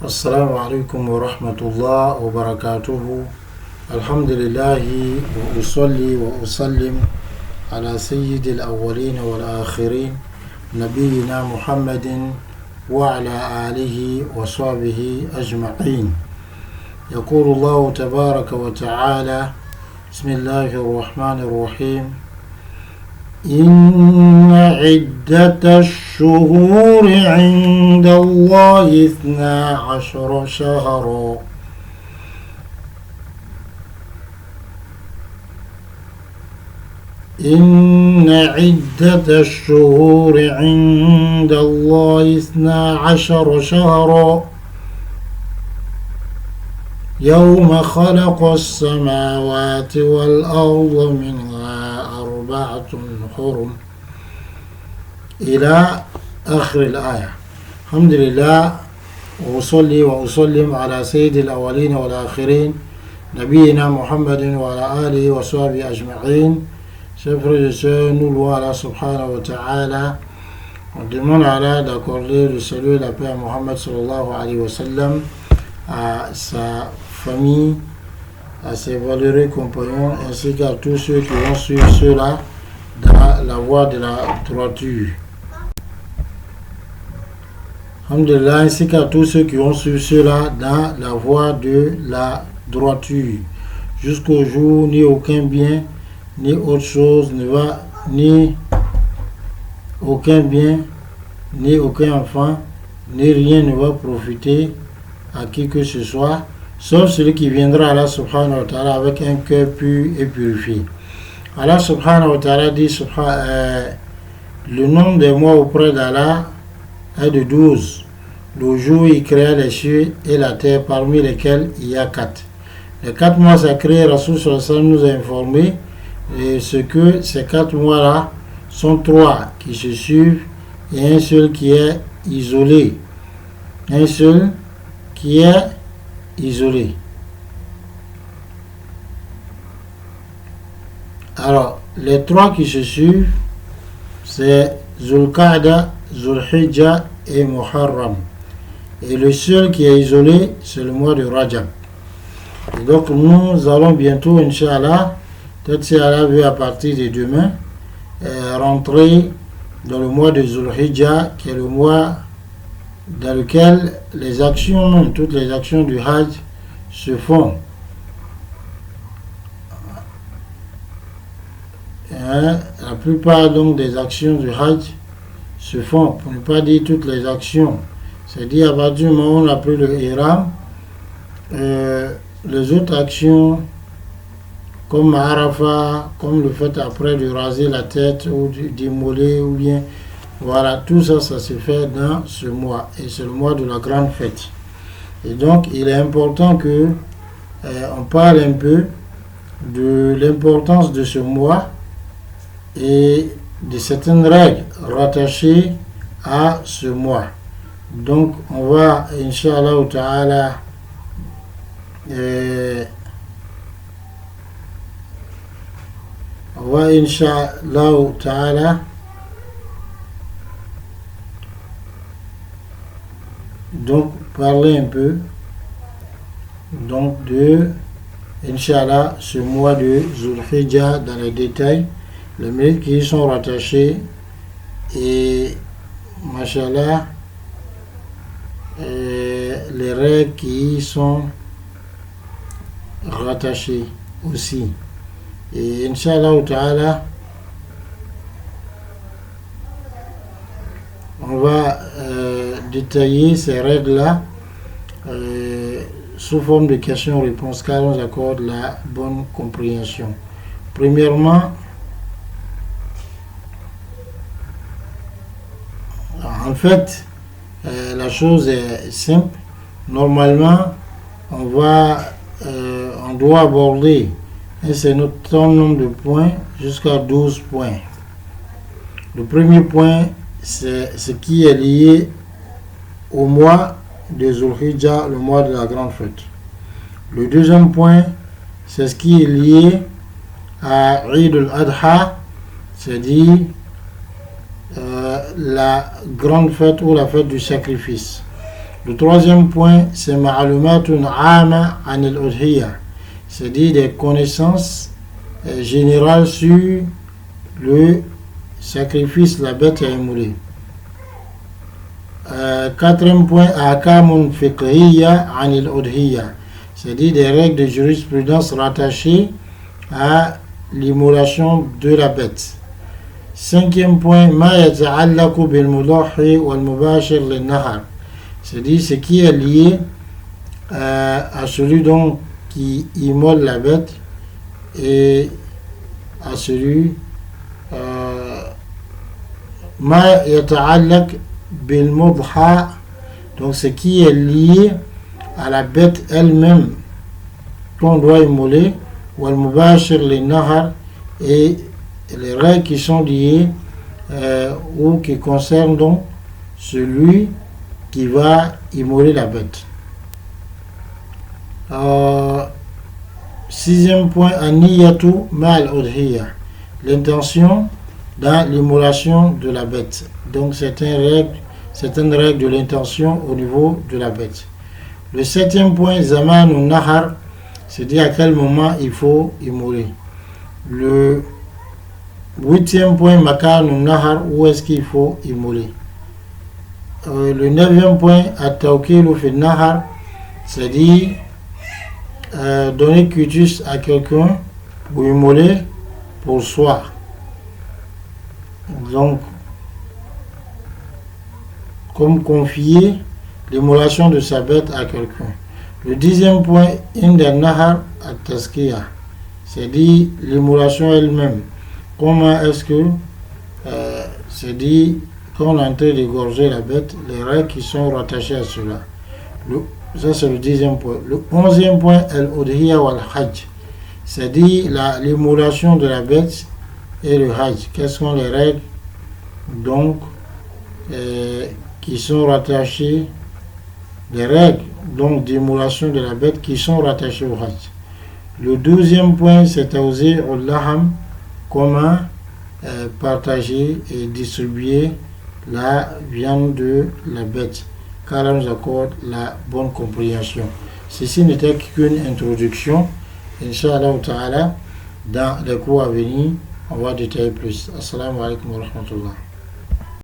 السلام عليكم ورحمة الله وبركاته. الحمد لله وأصلي وأسلم على سيد الأولين والآخرين نبينا محمد وعلى آله وصحبه أجمعين. يقول الله تبارك وتعالى: بسم الله الرحمن الرحيم. إن عدة الشهور عند الله 12 شهرا إن عدة الشهور عند الله 12 شهرا يوم خلق السماوات والأرض منها 4 حرم إلى آخر الآية. الحمد لله وأصلي وأسلم على سيد الأولين والآخرين نبينا محمد وعلى آله وصحبه أجمعين. Chers frères et sœurs, nous louons Allah subhanahu wa ta'ala. On demande à Allah d'accorder le salut et la paix à Muhammad sallallahu alayhi wa sallam, à sa famille, à ses valeureux compagnons, ainsi qu'à tous ceux qui vont suivre ceux-là dans la voie de la droiture. Alhamdulillah, ainsi qu'à tous ceux qui vont suivre ceux-là dans la voie de la droiture, jusqu'au jour où ni aucun bien, ni autre chose ne va, ni aucun bien, ni aucun enfant, ni rien ne va profiter à qui que ce soit, sauf celui qui viendra à Allah subhanahu wa ta'ala avec un cœur pur et purifié. Allah subhanahu wa ta'ala dit le nombre des mois auprès d'Allah est de 12. Le jour où il créa les cieux et la terre, parmi lesquels il y a 4. Les 4 mois sacrés, Rasul sallallahu alayhi wa sallam nous a informé et ce que ces 4 mois-là sont 3 qui se suivent et un seul qui est isolé. Un seul qui est isolé. Alors, les 3 qui se suivent, c'est Zulqa'da, Zulhijja et Muharram. Et le seul qui est isolé, c'est le mois de Rajab. Et donc, nous allons bientôt, Inch'Allah, peut-être si Allah veut à partir de demain, rentrer dans le mois de Zulhijja, qui est le mois dans lequel les actions, toutes les actions du Hajj se font. La plupart donc des actions du Hajj se font, pour ne pas dire toutes les actions. C'est-à-dire à partir du moment où on a pris le Ihram, les autres actions comme Arafat, comme le fait après de raser la tête ou d'immoler ou bien, voilà, tout ça, ça se fait dans ce mois et c'est le mois de la grande fête. Et donc, il est important que on parle un peu de l'importance de ce mois et de certaines règles rattachées à ce mois. Donc, on va, Inch'Allah ta'ala, on va Inch'Allah ta'ala donc parler un peu donc de Inch'Allah ce mois de Zulhijja dans les détails, les mérites qui y sont rattachés et Mashallah les règles qui y sont rattachées aussi. Et Inch'Allah ta'ala, on va détailler ces règles-là sous forme de questions-réponses car on accorde la bonne compréhension. Premièrement, en fait, la chose est simple. Normalement, on doit aborder un certain nombre de points jusqu'à 12 points. Le premier point, c'est ce qui est lié au mois de Zulhijja, le mois de la grande fête. Le deuxième point, c'est ce qui est lié à Eid al-Adha, c'est-à-dire la grande fête ou la fête du sacrifice. Le troisième point, c'est ma'lumatun 'ama 'an al-udhiyya, c'est-à-dire des connaissances générales sur le sacrifice, la bête à immoler. Quatrième point, ahkamun fiqhiyya 'an al-udhiyya, c'est-à-dire des règles de jurisprudence rattachées à l'immolation de la bête. Cinquième point, ma yata'allaqu bil mudahi wal mubashir lin nahar, c'est-à-dire ce qui est lié à celui donc qui immole la bête et à celui ma yata'allaq bil mudha, donc ce qui est lié à la bête elle-même qu'on doit immoler, wal mubashir lin nahar, et les règles qui sont liées ou qui concernent donc celui qui va immoler la bête. Sixième point, an-niyatu ma'al udhiyya, l'intention dans l'immolation de la bête. Donc certaines règles de l'intention au niveau de la bête. Le septième point, zamanun nahar, c'est-à-dire à quel moment il faut immoler. Le huitième point, makanun nahar, où est-ce qu'il faut immoler. Le neuvième point, at-tawkilu fi nahar, c'est-à-dire donner cutus à quelqu'un pour immoler pour soi. Donc, comme confier l'immolation de sa bête à quelqu'un. Le dixième point, inda nahar at-taskiya, c'est-à-dire l'immolation elle-même. Comment est-ce que c'est-à-dire quand on est en train d'égorger la bête, les règles qui sont rattachées à cela. Ça c'est le dixième point. Le onzième point, al-udhiyya wal hajj, c'est-à-dire l'immolation de la bête et le hajj. Quelles sont les règles donc qui sont rattachées, les règles donc d'immolation de la bête qui sont rattachées au hajj. Le douzième point, c'est tawzi' al-laham, comment partager et distribuer la viande de la bête, car elle nous accorde la bonne compréhension. Ceci n'était qu'une introduction. Inch'Allah ta'ala, dans les cours à venir, on va détailler plus. Assalamu alaikum wa rahmatullah.